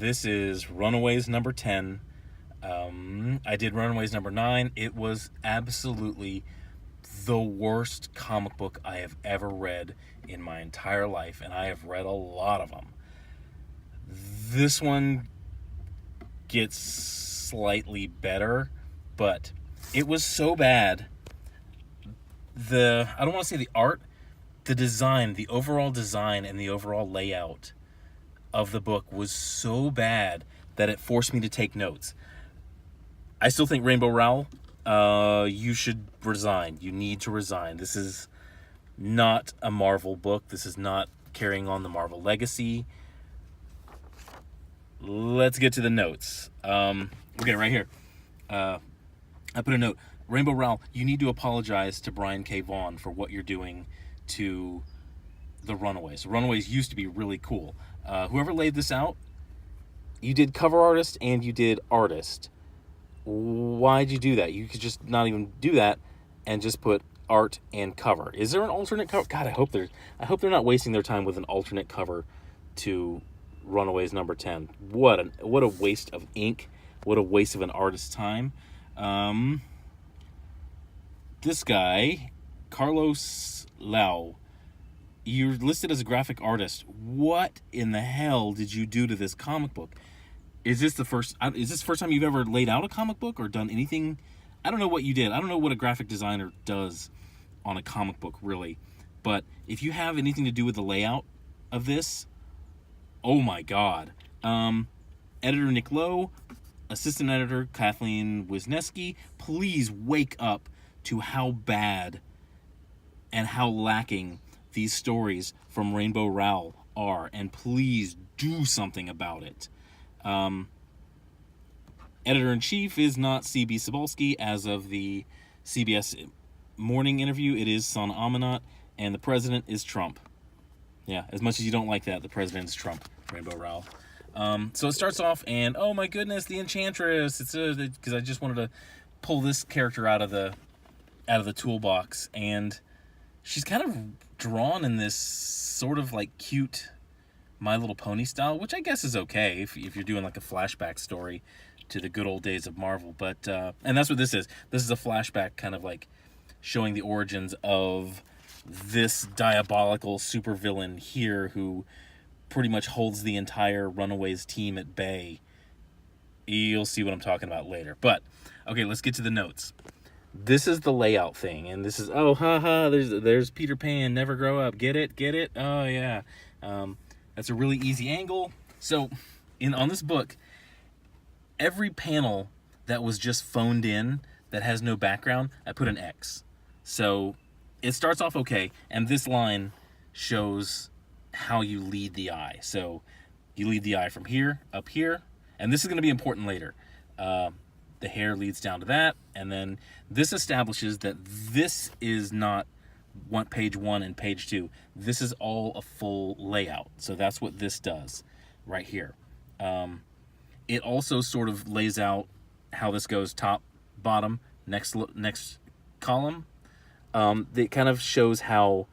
This is Runaways number 10. I did Runaways number 9. It was absolutely the worst comic book I have ever read in my entire life, and I have read a lot of them. This one gets slightly better, but it was so bad. I don't want to say the art, the design, the overall design and the overall layout of the book was so bad that it forced me to take notes. I still think Rainbow Rowell, you should resign. You need to resign. This is not a Marvel book. This is not carrying on the Marvel legacy. Let's get to the notes. Okay, right here. I put a note. Rainbow Rowell, you need to apologize to Brian K. Vaughan for what you're doing to the Runaways. The Runaways used to be really cool. Whoever laid this out, you did cover artist and you did artist. Why'd you do that? You could just not even do that and just put art and cover. Is there an alternate cover? God, I hope they're not wasting their time with an alternate cover to Runaways number 10. What a waste of ink. What a waste of an artist's time. This guy, Carlos Lau, you're listed as a graphic artist. What in the hell did you do to this comic book? Is this the first time you've ever laid out a comic book or done anything? I don't know what you did. I don't know what a graphic designer does on a comic book, really. But if you have anything to do with the layout of this, oh my God. Editor Nick Lowe, assistant editor Kathleen Wisniewski, please wake up to how bad and how lacking these stories from Rainbow Rowell are, and please do something about it. Editor-in-chief is not C.B. Cebulski. As of the CBS morning interview, it is Son Amanat, and the president is Trump. Yeah, as much as you don't like that, the president is Trump, Rainbow Rowell. So it starts off, and oh my goodness, the Enchantress. It's because I just wanted to pull this character out of the toolbox, and she's kind of drawn in this sort of like cute My Little Pony style, which I guess is okay if you're doing like a flashback story to the good old days of Marvel. But and that's what this is. This is a flashback, kind of like showing the origins of this diabolical supervillain here who pretty much holds the entire Runaways team at bay. You'll see what I'm talking about later. But okay, let's get to the notes. This is the layout thing, and this is, oh, haha, there's Peter Pan, never grow up. Get it? Oh, yeah. That's a really easy angle. So, on this book, every panel that was just phoned in that has no background, I put an X. So, it starts off okay, and this line shows how you lead the eye. So, you lead the eye from here, up here, and this is going to be important later. The hair leads down to that, and then this establishes that this is not page 1 and page 2. This is all a full layout. So that's what this does right here. It also sort of lays out how this goes top, bottom, next column. It kind of shows how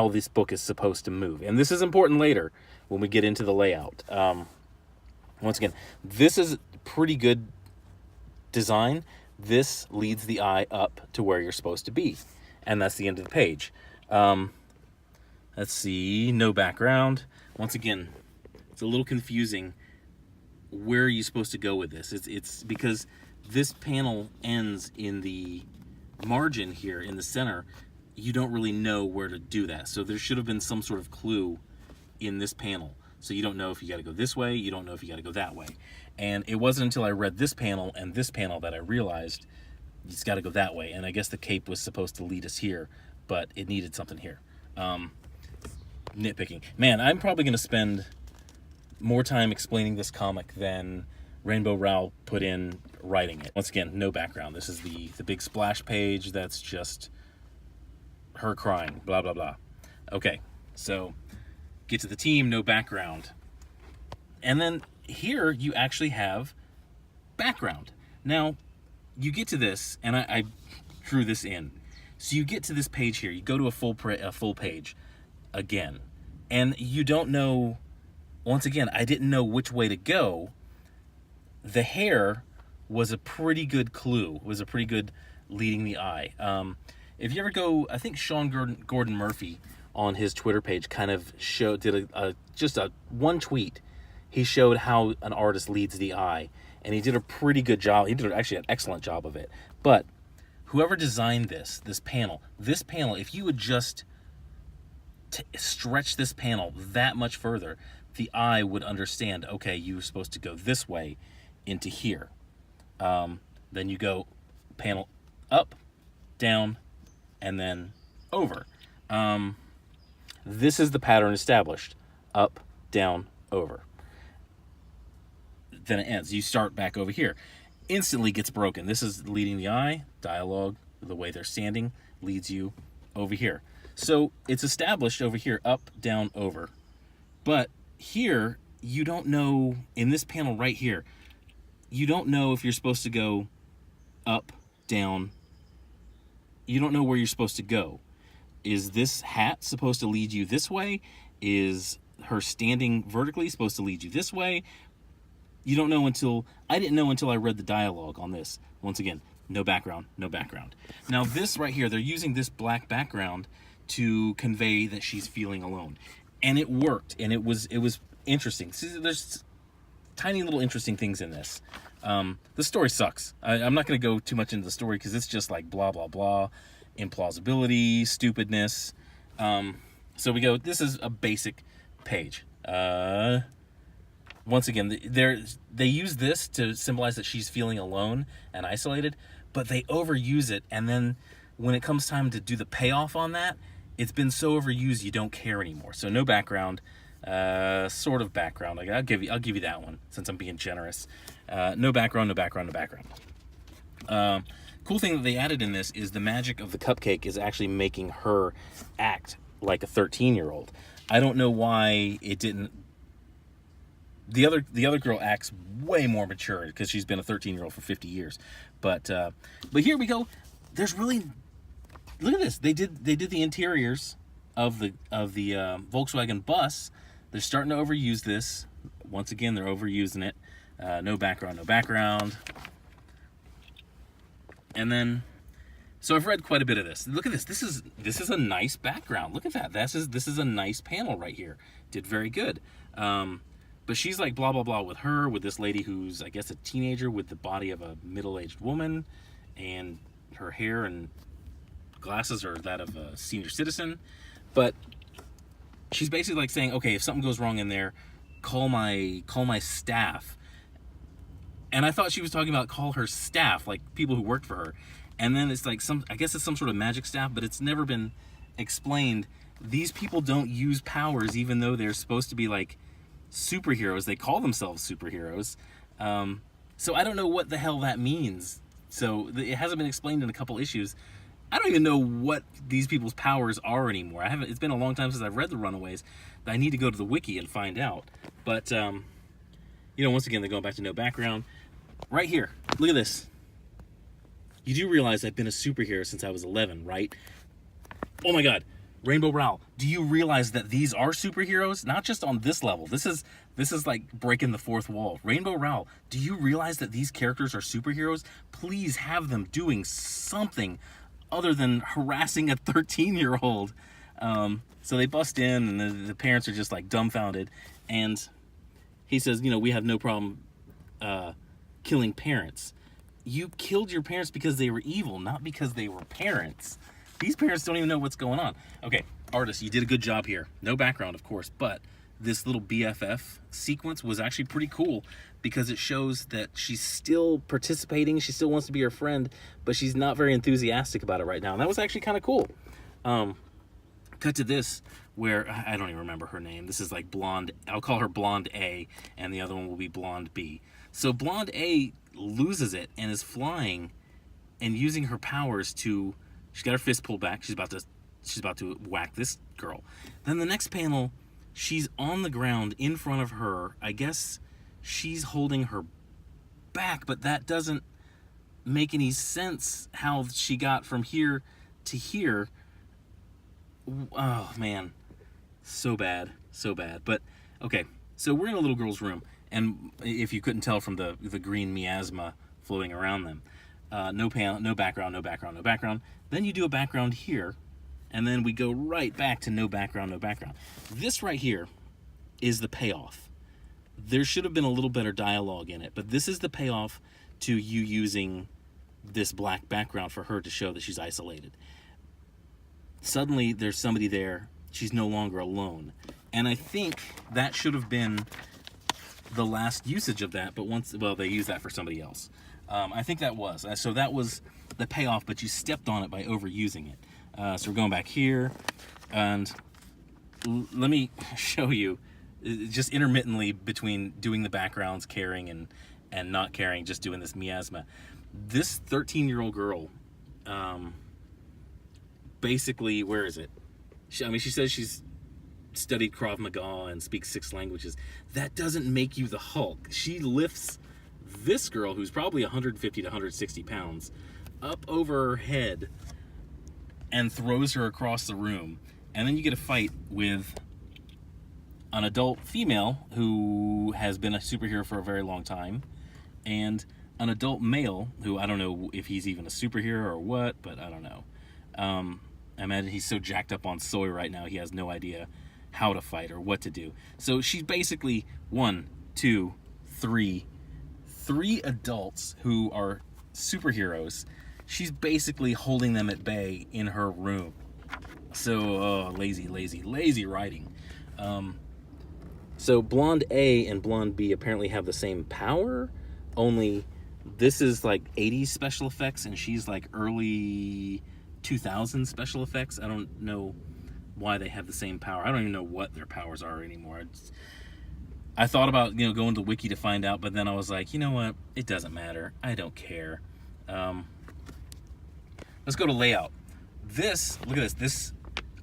this book is supposed to move. And this is important later when we get into the layout. Once again, this is pretty good design. This leads the eye up to where you're supposed to be, and that's the end of the page. Let's see, no background. Once again, it's a little confusing. Where are you supposed to go with this? It's because this panel ends in the margin here in the center. You don't really know where to do that, so there should have been some sort of clue in this panel. So you don't know if you got to go this way, you don't know if you got to go that way. And it wasn't until I read this panel and this panel that I realized it's got to go that way. And I guess the cape was supposed to lead us here, but it needed something here. Nitpicking. Man, I'm probably going to spend more time explaining this comic than Rainbow Rowell put in writing it. Once again, no background. This is the big splash page that's just her crying, blah, blah, blah. Okay, so get to the team, no background. And then here you actually have background. Now, you get to this, and I drew this in. So you get to this page here. You go to a full page again, and you don't know once again, I didn't know which way to go. The hair was a pretty good clue. It was a pretty good leading the eye. If you ever go, I think Sean Gordon Murphy on his Twitter page kind of did just a one tweet. He showed how an artist leads the eye, and he did a pretty good job. He did actually an excellent job of it. But whoever designed this panel, if you would just stretch this panel that much further, the eye would understand, okay, you're supposed to go this way into here. Then you go panel up, down, and then over. This is the pattern established. Up, down, over. Then it ends. You start back over here. Instantly gets broken. This is leading the eye. Dialogue, the way they're standing, leads you over here. So it's established over here, up, down, over. But here, you don't know, in this panel right here, you don't know if you're supposed to go up, down. You don't know where you're supposed to go. Is this hat supposed to lead you this way? Is her standing vertically supposed to lead you this way? You don't know I didn't know until I read the dialogue on this. Once again, no background, no background. Now this right here, they're using this black background to convey that she's feeling alone. And it worked, and it was interesting. See, there's tiny little interesting things in this. The story sucks. I'm not going to go too much into the story because it's just like blah, blah, blah, implausibility, stupidness. So we go, this is a basic page. Once again, they use this to symbolize that she's feeling alone and isolated, but they overuse it, and then when it comes time to do the payoff on that, it's been so overused you don't care anymore. So no background, sort of background. I'll give you that one since I'm being generous. No background, no background, no background. Cool thing that they added in this is the magic of the cupcake is actually making her act like a 13-year-old. I don't know why it didn't. The other girl acts way more mature because she's been a 13-year-old for 50 years. But here we go. There's really, look at this. They did the interiors of the Volkswagen bus. They're starting to overuse this. Once again, they're overusing it. No background, no background. And then, so I've read quite a bit of this. Look at this. This is a nice background. Look at that. This is a nice panel right here. Did very good. But she's like blah, blah, blah with this lady who's, I guess, a teenager with the body of a middle-aged woman, and her hair and glasses are that of a senior citizen. But she's basically like saying, okay, if something goes wrong in there, call my staff. And I thought she was talking about call her staff, like people who worked for her. And then it's like I guess it's some sort of magic staff, but it's never been explained. These people don't use powers, even though they're supposed to be like superheroes. They call themselves superheroes. So I don't know what the hell that means. So it hasn't been explained in a couple issues. I don't even know what these people's powers are anymore. It's been a long time since I've read the Runaways. I need to go to the wiki and find out. But once again, they're going back to no background. Right here, look at this. You do realize I've been a superhero since I was 11, right? Oh my God. Rainbow Rowell, do you realize that these are superheroes? Not just on this level. This is like breaking the fourth wall. Rainbow Rowell, do you realize that these characters are superheroes? Please have them doing something other than harassing a 13-year-old. So they bust in, and the parents are just like dumbfounded. And he says, we have no problem killing parents. You killed your parents because they were evil, not because they were parents. These parents don't even know what's going on. Okay, artist, you did a good job here. No background, of course, but this little BFF sequence was actually pretty cool because it shows that she's still participating. She still wants to be her friend, but she's not very enthusiastic about it right now. And that was actually kind of cool. Cut to this, where I don't even remember her name. This is like Blonde. I'll call her Blonde A, and the other one will be Blonde B. So Blonde A loses it and is flying and using her powers to. She's got her fist pulled back. She's about to whack this girl. Then the next panel, she's on the ground in front of her. I guess she's holding her back, but that doesn't make any sense how she got from here to here. Oh man, so bad. But okay, So we're in a little girl's room, and if you couldn't tell from the green miasma floating around them, no panel, no background, no background, no background. Then you do a background here, and then we go right back to no background, no background. This right here is the payoff. There should have been a little better dialogue in it, but this is the payoff to you using this black background for her to show that she's isolated. Suddenly there's somebody there. She's no longer alone. And I think that should have been the last usage of that, but they used that for somebody else. I think that was. So that was the payoff, but you stepped on it by overusing it. So we're going back here, and let me show you just intermittently between doing the backgrounds, caring and not caring, just doing this miasma. This 13-year-old girl, basically, where is it? She says she's studied Krav Maga and speaks 6 languages. That doesn't make you the Hulk. She lifts this girl, who's probably 150 to 160 pounds, up over her head and throws her across the room. And then you get a fight with an adult female who has been a superhero for a very long time, and an adult male who, I don't know if he's even a superhero or what, but I don't know. I imagine he's so jacked up on soy right now, he has no idea how to fight or what to do. So she's basically 3 adults who are superheroes. She's basically holding them at bay in her room. So lazy writing. So Blonde A and Blonde B apparently have the same power, only this is like 80s special effects and she's like early 2000s special effects. I don't know why they have the same power. I don't even know what their powers are anymore. I thought about going to Wiki to find out, but then I was like, you know what? It doesn't matter. I don't care. Let's go to layout. Look at this. This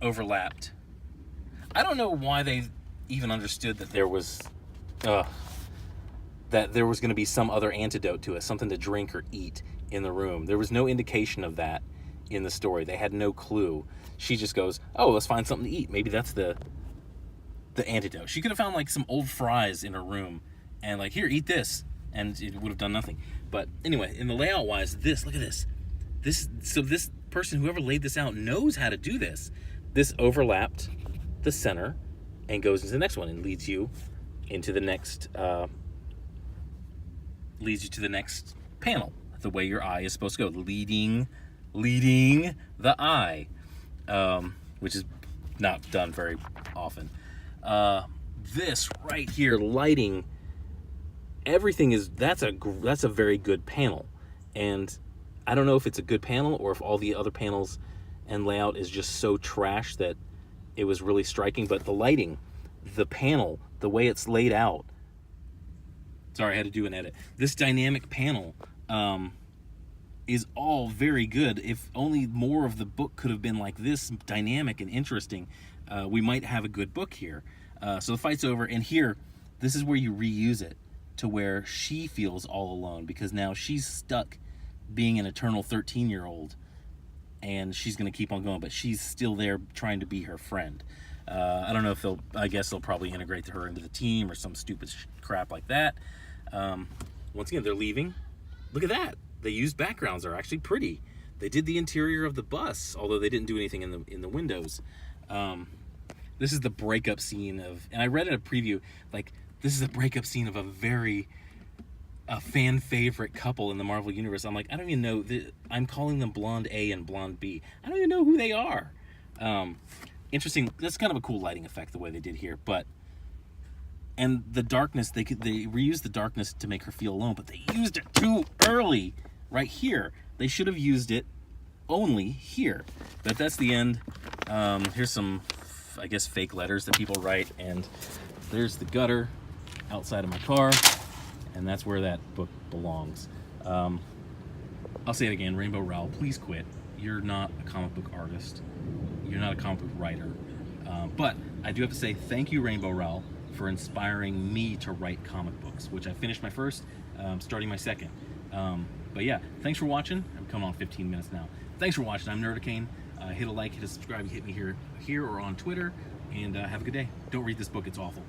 overlapped. I don't know why they even understood that there was going to be some other antidote to it, something to drink or eat in the room. There was no indication of that in the story. They had no clue. She just goes, oh, let's find something to eat. Maybe that's the antidote. She could have found like some old fries in her room and like, here, eat this, and it would have done nothing. But anyway, in the layout wise, look at this. So this person, whoever laid this out, knows how to do this. This overlapped the center and goes into the next one and leads you into the next panel, the way your eye is supposed to go, leading the eye, which is not done very often. This right here, lighting, everything that's a very good panel. And I don't know if it's a good panel or if all the other panels and layout is just so trash that it was really striking. But the lighting, the panel, the way it's laid out. Sorry, I had to do an edit. This dynamic panel is all very good. If only more of the book could have been like this, dynamic and interesting, we might have a good book here. So the fight's over, and here, this is where you reuse it to where she feels all alone, because now she's stuck being an eternal 13-year-old, and she's going to keep on going, but she's still there trying to be her friend. I don't know if I guess they'll probably integrate her into the team or some stupid crap like that. Once again, they're leaving. Look at that. They used backgrounds. They're actually pretty. They did the interior of the bus, although they didn't do anything in the windows. This is the breakup scene and I read in a preview, like, this is a breakup scene of a fan favorite couple in the Marvel Universe. I'm like, I don't even know. I'm calling them Blonde A and Blonde B. I don't even know who they are. Interesting. That's kind of a cool lighting effect the way they did here. And the darkness, they reused the darkness to make her feel alone, but they used it too early right here. They should have used it only here. But that's the end. Here's some, I guess, fake letters that people write, and there's the gutter outside of my car, and that's where that book belongs. I'll say it again, Rainbow Rowell, please quit. You're not a comic book artist. You're not a comic book writer. But I do have to say thank you, Rainbow Rowell, for inspiring me to write comic books, which I finished my first, starting my second. But yeah, thanks for watching. I'm coming on 15 minutes now. Thanks for watching. I'm Nerdicane. Hit a like, hit a subscribe, hit me here or on Twitter, and have a good day. Don't read this book, it's awful.